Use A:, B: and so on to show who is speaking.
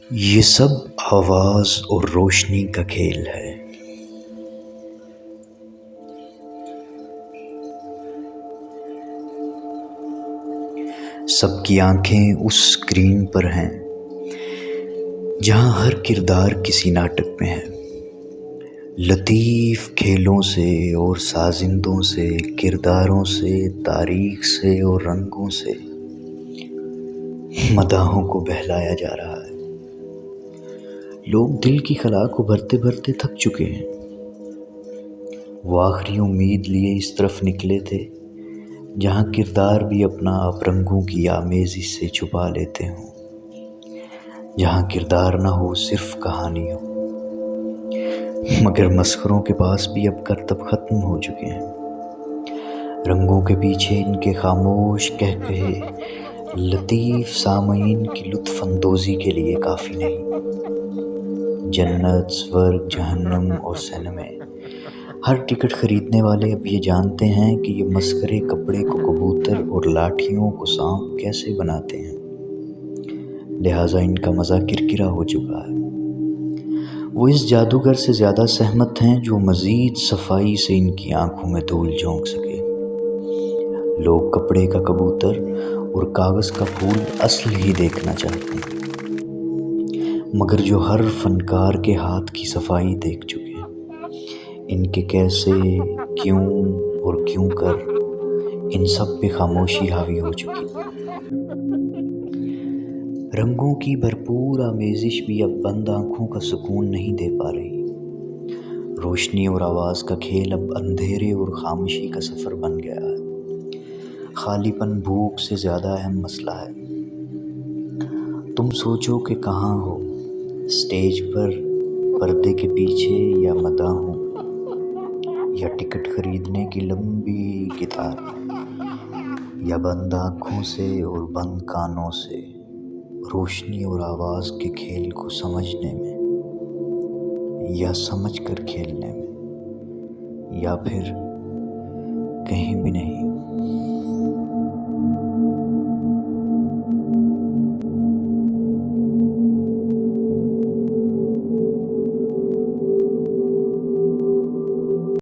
A: یہ سب آواز اور روشنی کا کھیل ہے۔ سب کی آنکھیں اس اسکرین پر ہیں جہاں ہر کردار کسی ناٹک میں ہے۔ لطیف کھیلوں سے اور سازندوں سے، کرداروں سے، تاریخ سے اور رنگوں سے مداحوں کو بہلایا جا رہا ہے۔ لوگ دل کی خلا کو بھرتے بھرتے تھک چکے ہیں۔ وہ آخری امید لیے اس طرف نکلے تھے جہاں کردار بھی اپنا آپ رنگوں کی آمیزش سے چھپا لیتے ہوں، جہاں کردار نہ ہو صرف کہانی ہو۔ مگر مسخروں کے پاس بھی اب کرتب ختم ہو چکے ہیں۔ رنگوں کے پیچھے ان کے خاموش قہقہے لطیف سامعین کی لطف اندوزی کے لیے کافی نہیں۔ جنت، سورگ، جہنم اور سینمے، ہر ٹکٹ خریدنے والے اب یہ جانتے ہیں کہ یہ مسخرے کپڑے کو کبوتر اور لاٹھیوں کو سانپ کیسے بناتے ہیں، لہٰذا ان کا مزہ کرکرا ہو چکا ہے۔ وہ اس جادوگر سے زیادہ سہمت ہیں جو مزید صفائی سے ان کی آنکھوں میں دھول جھونک سکے۔ لوگ کپڑے کا کبوتر اور کاغذ کا پھول اصل ہی دیکھنا چاہتے ہیں، مگر جو ہر فنکار کے ہاتھ کی صفائی دیکھ چکے ہیں، ان کے کیسے، کیوں اور کیوں کر، ان سب پہ خاموشی حاوی ہو چکی۔ رنگوں کی بھرپور آمیزش بھی اب بند آنکھوں کا سکون نہیں دے پا رہی۔ روشنی اور آواز کا کھیل اب اندھیرے اور خاموشی کا سفر بن گیا ہے۔ خالی پن بھوک سے زیادہ اہم مسئلہ ہے۔ تم سوچو کہ کہاں ہو، اسٹیج پر، پردے کے پیچھے، یا مداحوں، یا ٹکٹ خریدنے کی لمبی قطار میں، یا بند آنکھوں سے اور بند کانوں سے روشنی اور آواز کے کھیل کو سمجھنے میں، یا سمجھ کر کھیلنے میں، یا پھر کہیں بھی نہیں۔